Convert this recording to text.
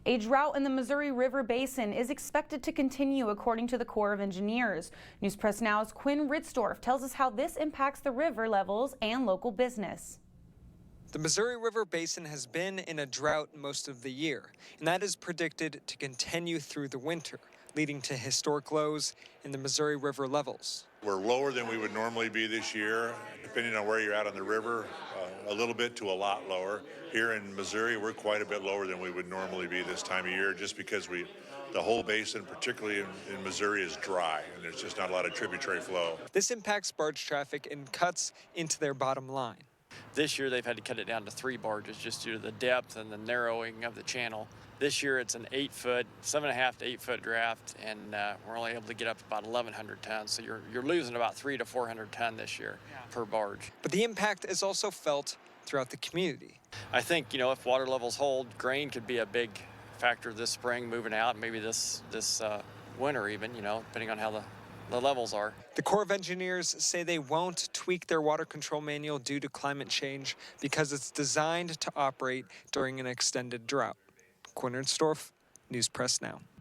A drought in the Missouri River Basin is expected to continue, according to the Corps of Engineers. News Press Now's Quinn Ritzdorf tells us how this impacts the river levels and local business. The Missouri River Basin has been in a drought most of the year, and that is predicted to continue through the winter, leading to historic lows in the Missouri River levels. We're lower than we would normally be this year, depending on where you're at on the river, a little bit to a lot lower. Here in Missouri, we're quite a bit lower than we would normally be this time of year, just because the whole basin, particularly in Missouri, is dry, and there's just not a lot of tributary flow. This impacts barge traffic and cuts into their bottom line. This year they've had to cut it down to 3 barges just due to the depth and the narrowing of the channel. This year it's an 8-foot, 7.5 to 8 foot draft, and we're only able to get up to about 1,100 tons. So you're losing about 300 to 400 ton this year per barge. But the impact is also felt throughout the community. I think, if water levels hold, grain could be a big factor this spring moving out, maybe this winter even, depending on how the levels are. The Corps of Engineers say they won't tweak their water control manual due to climate change because it's designed to operate during an extended drought. Quinn Ritzdorf, News Press Now.